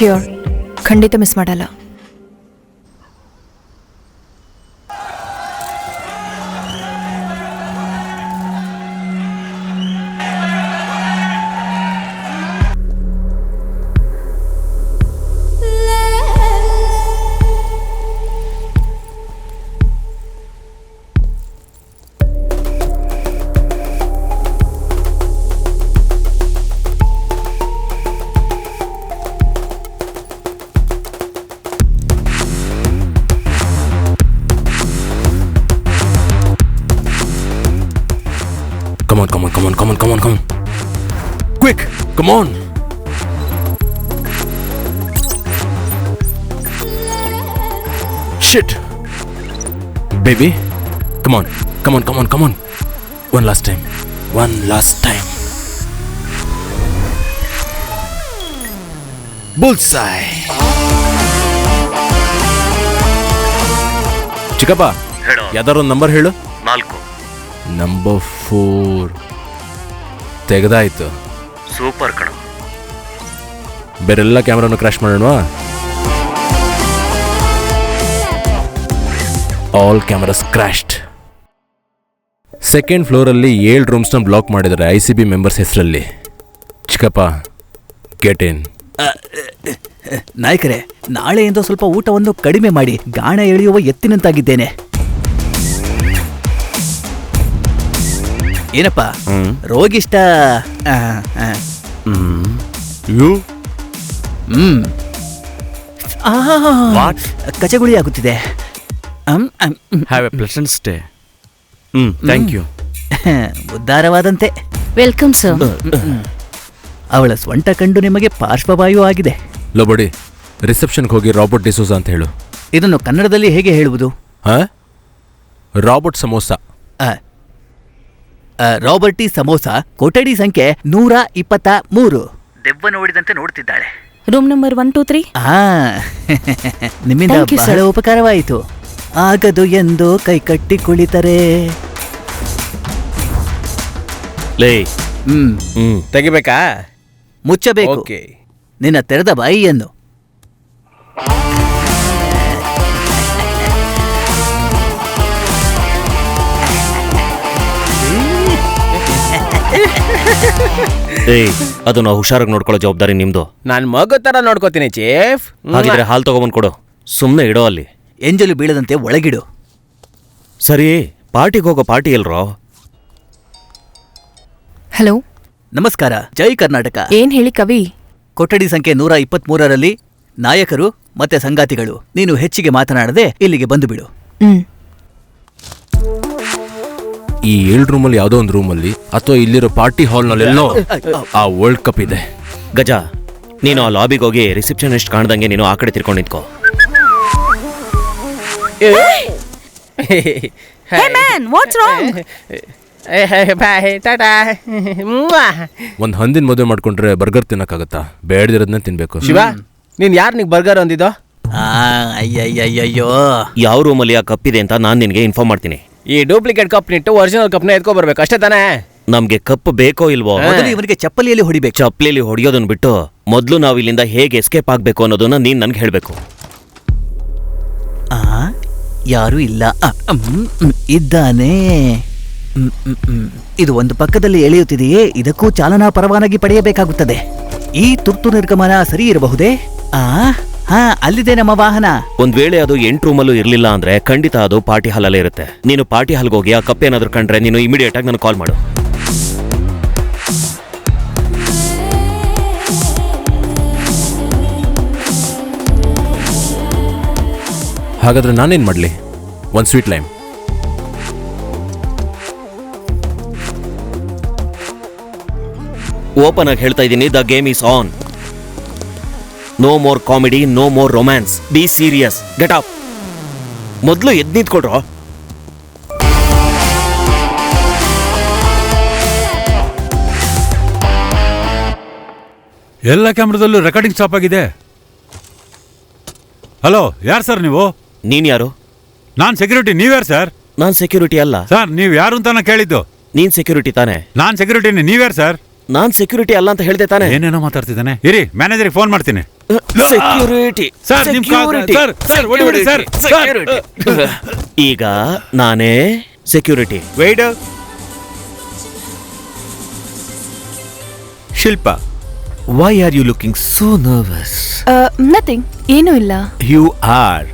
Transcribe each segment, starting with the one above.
Sure, ಖಂಡಿತ miss ಮಾಡಲ್ಲ. Come on. Quick, come on. Shit. Baby, come on. One last time. Bullseye. ಚಿಕ್ಕಪ್ಪ, ಯಾವ್ದಾರು number ಹೇಳು. 4. Number 4 ತೆಗೆದಾಯ್ತು. Super ಕಣ. ಬೇರೆಲ್ಲ ಕ್ಯಾಮ್ರಾನು ಕ್ರಾಶ್ ಮಾಡೋಣವಾ? All cameras crashed. ಸೆಕೆಂಡ್ ಫ್ಲೋರಲ್ಲಿ 7 ರೂಮ್ಸ್ನ ಬ್ಲಾಕ್ ಮಾಡಿದ್ದಾರೆ ICB ಮೆಂಬರ್ಸ್ ಹೆಸರಲ್ಲಿ. ಚಿಕ್ಕಪ್ಪ, ಗೆಟ್ ಇನ್. ನಾಯಕರೇ, ನಾಳೆಯಿಂದ ಸ್ವಲ್ಪ ಊಟವನ್ನು ಕಡಿಮೆ ಮಾಡಿ. ಗಾಣ ಎಳೆಯುವ ಎತ್ತಿನಂತಾಗಿದ್ದೇನೆ. ಏನಪ್ಪ ರೋಗಿಷ್ಟ? ಕಚಗುಳಿ ಆಗುತ್ತಿದೆ. Have a pleasant stay. Thank you. ಉದ್ಧಾರವಾದಂತೆ. Welcome sir. ಅವಳ ಸ್ವಂಟ ಕಂಡು ನಿಮಗೆ ಪಾರ್ಶ್ವವಾಯು ಆಗಿದೆ. ಲೋಬಡಿ, ರಿಸೆಪ್ಷನ್ಗೆ ಹೋಗಿ ರಾಬರ್ಟ್ ಡಿಸೋಜಾ ಅಂತ ಹೇಳು. ಇದನ್ನು ಕನ್ನಡದಲ್ಲಿ ಹೇಗೆ ಹೇಳುವುದು? ರಾಬರ್ಟ್ ಸಮೋಸ. ರಾಬರ್ಟಿ ಸಮೋಸ, ಕೊಠಡಿ ಸಂಖ್ಯೆ 123. ದೆವ್ವ ನೋಡಿದಂತೆ ನೋಡ್ತಿದ್ದಾಳೆ. Room number 1, 2, 3. ನಿಮ್ಮಿಂದ ಬಹಳ ಉಪಕಾರವಾಯಿತು. ಆಗದು ಎಂದು ಕೈ ಕಟ್ಟಿ ಕುಳಿತರೆ. ತೆಗಿಬೇಕಾ? ಮುಚ್ಚಬೇಕು. ನಿನ್ನ ತೆರೆದ ಬಾಯಿಯನ್ನು. ಅದು ನಾವು ಹುಷಾರಾಗಿ ನೋಡ್ಕೊಳ್ಳೋ ಜವಾಬ್ದಾರಿ ನಿಮ್ದು. ನಾನು ಮಗು ತರ ನೋಡ್ಕೋತೀನಿ ಚೀಫ್. ಹಾಗಿದ್ರೆ ಹಾಲು ತಗೊಂಬಂದ್ ಕೊಡು. ಸುಮ್ಮನೆ ಇಡೋ ಅಲ್ಲಿ. ಎಂಜಲು ಬೀಳದಂತೆ ಒಳಗಿಡು. ಸರಿ, ಪಾರ್ಟಿಗೆ ಹೋಗೋ ಪಾರ್ಟಿ ಎಲ್ರೋ? ಹಲೋ, ನಮಸ್ಕಾರ. ಜೈ ಕರ್ನಾಟಕ. ಏನ್ ಹೇಳಿ ಕವಿ? ಕೊಠಡಿ ಸಂಖ್ಯೆ 123ರಲ್ಲಿ ನಾಯಕರು ಮತ್ತೆ ಸಂಗಾತಿಗಳು. ನೀನು ಹೆಚ್ಚಿಗೆ ಮಾತನಾಡದೆ ಇಲ್ಲಿಗೆ ಬಂದು ಬಿಡು. ಈ 7 ರೂಮಲ್ಲಿ ಯಾವುದೋ ಒಂದು ರೂಮಲ್ಲಿ ಅಥವಾ ಇಲ್ಲಿರೋ ಪಾರ್ಟಿ ಹಾಲ್ನಲ್ಲೆಲ್ಲೋ ಆ ವರ್ಲ್ಡ್ ಕಪ್ ಇದೆ. ಗಜ, ನೀನು ಆ ಲಾಬಿಗೆ ಹೋಗಿ ರಿಸೆಪ್ಷನಿಸ್ಟ್ ಕಾಣ್ದಂಗೆ ನೀನು ಆ ಕಡೆ ತಿರ್ಕೊಂಡು ನಿಂತ್ಕೋ. ಒಂದು ಹಂದಿನ ಮದುವೆ ಮಾಡ್ಕೊಂಡ್ರೆ ಬರ್ಗರ್ ತಿನ್ನಕ್ಕಾಗತ್ತಾ? ಬೇಡದಿರೋದನ್ನ ತಿನ್ಬೇಕು. ಶಿವ, ನೀನ್ ಯಾರು ನಿಗ್ ಬರ್ಗರ್ ಅಂದಿದ್ದು? ಅಯ್ಯಯ್ಯಯ್ಯೋ, ಯಾವ ರೂಮಲ್ಲಿ ಆ ಕಪ್ ಇದೆ ಅಂತ ನಾನು ನಿನಗೆ ಇನ್ಫಾರ್ಮ್ ಮಾಡ್ತೀನಿ. ಈ ಡೂಪ್ಲಿಕೇಟ್ ಕಪ್ ನಿಟ್ಟು ಒರಿಜಿನಲ್ ಕಪ್ನ ಎತ್ಕೊ ಬರ್ಬೇಕು, ಅಷ್ಟೇ ತಾನೇ? ನಮ್ಗೆ ಕಪ್ ಬೇಕೋ ಇಲ್ವೋ? ಮೊದಲು ಇವನಿಗೆ ಚಪ್ಪಲಿಯಲ್ಲಿ ಹೊಡಿಬೇಕು. ಚಪ್ಪಲಿಯಲ್ಲಿ ಹೊಡಿಯೋದನ್ನ ಬಿಟ್ಟು ಮೊದಲು ನಾವು ಇಲ್ಲಿಂದ ಹೇಗೆ ಎಸ್ಕೇಪ್ ಆಗ್ಬೇಕು ಅನ್ನೋದನ್ನ ನೀನ್ ನನ್ಗೆ ಹೇಳ್ಬೇಕು. ಯಾರೂ ಇಲ್ಲ. ಇದ್ದಾನೆ. ಇದು ಒಂದು ಪಕ್ಕದಲ್ಲಿ ಎಳೆಯುತ್ತಿದೆಯೇ? ಇದಕ್ಕೂ ಚಾಲನಾ ಪರವಾನಗಿ ಪಡೆಯಬೇಕಾಗುತ್ತದೆ. ಈ ತುರ್ತು ನಿರ್ಗಮನ ಸರಿ ಇರಬಹುದೇ? ಅಲ್ಲಿದೆ ನಮ್ಮ ವಾಹನ. ಒಂದ್ ವೇಳೆ ಅದು 8 ರೂಮಲ್ಲೂ ಇರ್ಲಿಲ್ಲ ಅಂದ್ರೆ ಖಂಡಿತ ಅದು ಪಾರ್ಟಿ ಹಾಲಲ್ಲೇ ಇರುತ್ತೆ. ನೀನು ಪಾರ್ಟಿ ಹಾಲ್ಗೆ ಹೋಗಿ ಆ ಕಪ್ ಏನಾದ್ರು ಕಂಡ್ರೆ ನೀನು ಇಮಿಡಿಯೇಟ್ ಆಗಿ ನನಗೆ ಕಾಲ್ ಮಾಡು. ಹಾಗಾದ್ರೆ ನಾನೇನ್ ಮಾಡ್ಲಿ? ಒಂದು ಸ್ವೀಟ್ ಲೈಮ್. ಓಪನ್ ಆಗಿ ಹೇಳ್ತಾ ಇದ್ದೀನಿ, the game is on. No more comedy, no more romance. Be serious. Get up. ಮೊದಲು ಎದ್ದು ನಿಂತ್ಕೊಡ್ರೋ. ಎಲ್ಲ ಕ್ಯಾಮ್ರಾದಲ್ಲೂ ರೆಕಾರ್ಡಿಂಗ್ ಸ್ಟಾಪ್ ಆಗಿದೆ. ಹಲೋ, ಯಾರು ಸರ್ ನೀವು? ನೀನ್ ಯಾರು? ನಾನ್ ಸೆಕ್ಯೂರಿಟಿ. ನೀವ್ಯಾರು ಸರ್? ನಾನ್ ಸೆಕ್ಯೂರಿಟಿ ಅಲ್ಲ ಸರ್. ನೀವ್ ಯಾರು ಅಂತ ನಾ ಕೇಳಿದ್ದು. ನೀನ್ ಸೆಕ್ಯೂರಿಟಿ ತಾನೆ? ನಾನ್ ಸೆಕ್ಯೂರಿಟಿನೇ. ನೀವ್ಯಾರು ಸರ್? ನಾನ್ ಸೆಕ್ಯೂರಿಟಿ ಅಲ್ಲ ಅಂತ ಹೇಳ್ದೆ ತಾನೆ? ಏನೇನೋ ಮಾತಾಡ್ತಿದ್ದಾನೆ. ಇರಿ, ಮ್ಯಾನೇಜರ್ಗೆ ಫೋನ್ ಮಾಡ್ತೀನಿ. ಸೆಕ್ಯೂರಿಟಿ ಸರ್, ನಿಮ್ ಸರ್, ಹೊಡಿಬೇಡಿ ಸರ್. ಈಗ ನಾನೇ ಸೆಕ್ಯೂರಿಟಿ. ವೇಡ Shilpa, why are you looking so nervous? Nothing, ಏನೂ ಇಲ್ಲ. You are.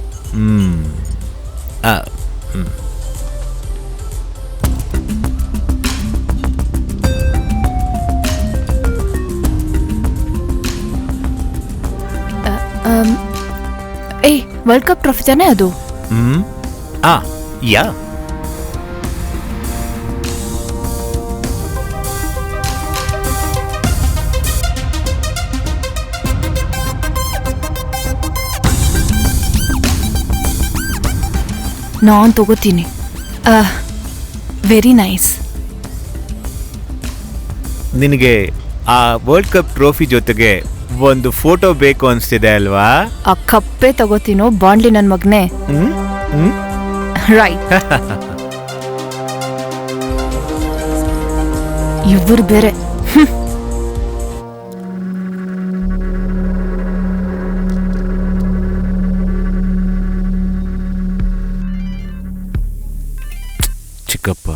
World cup trophy ತಾನೇ ಅದು? ಯಾ. ನಾನ್ ತಗೋತೀನಿ. Very nice. ನಿನಗೆ ಆ ವರ್ಲ್ಡ್ ಕಪ್ ಟ್ರೋಫಿ ಜೊತೆಗೆ ಒಂದು ಫೋಟೋ ಬೇಕು ಅನ್ಸ್ತಿದೆ ಅಲ್ವಾ? ಆ ಕಪ್ಪೇ ತಗೋತೀನೋ ಬಾಂಡ್ಲಿ ನನ್ ಮಗ್ನೆ. ರೈಟ್. ಇವ್ರು ಬೇರೆ. ಚಿಕ್ಕಪ್ಪ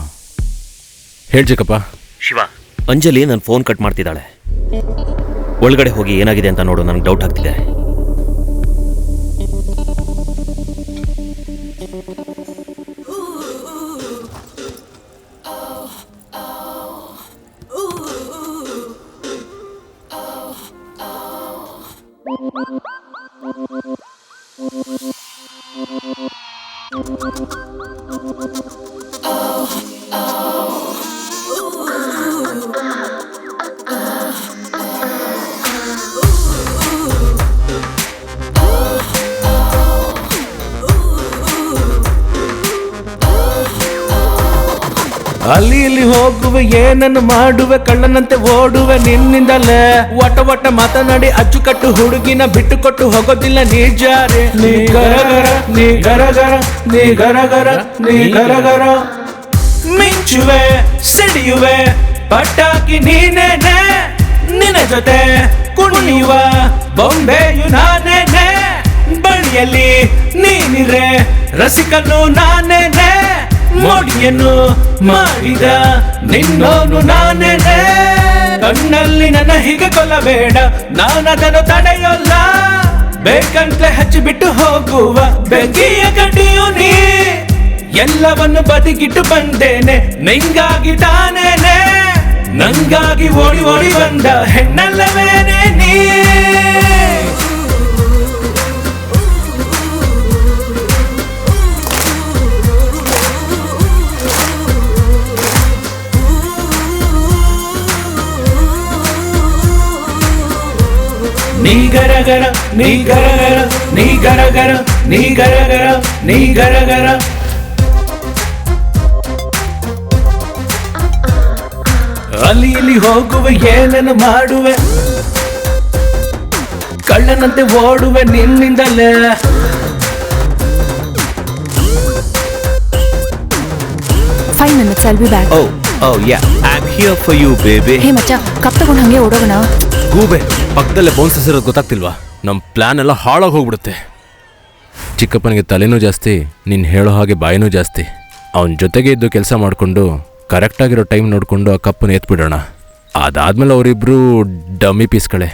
ಹೇಳ್ ಚಿಕ್ಕಪ್ಪ. ಶಿವ, ಅಂಜಲಿ ನನ್ನ ಫೋನ್ ಕಟ್ ಮಾಡ್ತಿದ್ದಾಳೆ. ಒಳಗಡೆ ಹೋಗಿ ಏನಾಗಿದೆ ಅಂತ ನೋಡು, ನನಗೆ ಡೌಟ್ ಆಗ್ತಿದೆ. ಅಲ್ಲಿ ಇಲ್ಲಿ ಹೋಗುವೆ, ಏನನ್ನು ಮಾಡುವೆ, ಕಳ್ಳನಂತೆ ಓಡುವೆ ನಿನ್ನಿಂದಲೇ. ಒಟ ಮಾತನಾಡಿ ಅಚ್ಚುಕಟ್ಟು ಹುಡುಗಿನ ಬಿಟ್ಟು ಕೊಟ್ಟು ಹೋಗೋದಿಲ್ಲ ನಿಜಾರೆ. ನೀ ಗರಗರ ನೀ ಗರಗರ ನೀ ಗರಗರ ನೀ ಗರಗರ ಮಿಂಚುವೆ, ಸಿಡಿಯುವೆ, ಪಟಾಕಿ ನೀನೇನೆ. ನಿನ್ನ ಜೊತೆ ಕುಣಿಯುವ ಬೊಂಬೆಯು ನಾನೇನೆ. ಬಳಿಯಲ್ಲಿ ನೀನಿರೆ ರಸಿಕನು ನಾನೇನೆ. ಮೋಡಿಯನ್ನು ಮಾಡಿದ ನಿನ್ನೋನು ನಾನೇನೆ. ಕಣ್ಣಲ್ಲಿ ನನ್ನ ಹೀಗೆ ಕೊಲ್ಲಬೇಡ, ನಾನದನ್ನು ತಡೆಯೋಲ್ಲ. ಬೇಕಂತಲೇ ಹಚ್ಚಿಬಿಟ್ಟು ಹೋಗುವ ಬೆಂಕಿಯ ಗಡಿಯು ನೀ. ಎಲ್ಲವನ್ನು ಬದಿಗಿಟ್ಟು ಬಂದೇನೆ ನಿಂಗಾಗಿ ತಾನೇನೆ. ನಂಗಾಗಿ ಓಡಿ ಓಡಿ ಬಂದ ಹೆಣ್ಣಲ್ಲವೇನೆ ನೀ. ನೀ ಗರಗರ ನೀ ಗರಗರ ನೀ ಗರಗರ ನೀ ಗರಗರ ನೀ ಗರಗರ. ಅಲ್ಲಿ ಇಲ್ಲಿ ಹೋಗುವೆ, ಏನನ್ನು ಮಾಡುವೆ, ಕಳ್ಳನಂತೆ ಓಡುವೆ ನಿನ್ನಿಂದಲೇ. Five minutes, I'll be back. Oh yeah, I'm here for you baby. ಹೇ ಮಚ್ಚ, ಕಪ್ ತಗೊಂಡು ಹಂಗೆ ಓಡೋಗೋಣ. ಗೂಬೆ ಪಕ್ಕದಲ್ಲೇ ಬೌನ್ಸಸ್ ಇರೋದು ಗೊತ್ತಾಗ್ತಿಲ್ವಾ? ನಮ್ಮ ಪ್ಲಾನ್ ಎಲ್ಲ ಹಾಳಾಗಿ ಹೋಗ್ಬಿಡುತ್ತೆ. ಚಿಕ್ಕಪ್ಪನಿಗೆ ತಲೆನೂ ಜಾಸ್ತಿ, ನೀನು ಹೇಳೋ ಹಾಗೆ ಬಾಯಿನೂ ಜಾಸ್ತಿ. ಅವನ ಜೊತೆಗೆ ಇದ್ದು ಕೆಲಸ ಮಾಡಿಕೊಂಡು ಕರೆಕ್ಟಾಗಿರೋ ಟೈಮ್ ನೋಡಿಕೊಂಡು ಆ ಕಪ್ಪನ್ನು ಎತ್ಬಿಡೋಣ. ಅದಾದ್ಮೇಲೆ ಅವರಿಬ್ರು ಡಮ್ಮಿ ಪೀಸ್ಗಳೇ.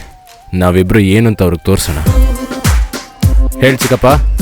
ನಾವಿಬ್ರು ಏನು ಅಂತ ಅವ್ರಿಗೆ ತೋರಿಸೋಣ. ಹೇಳಿ ಚಿಕ್ಕಪ್ಪ.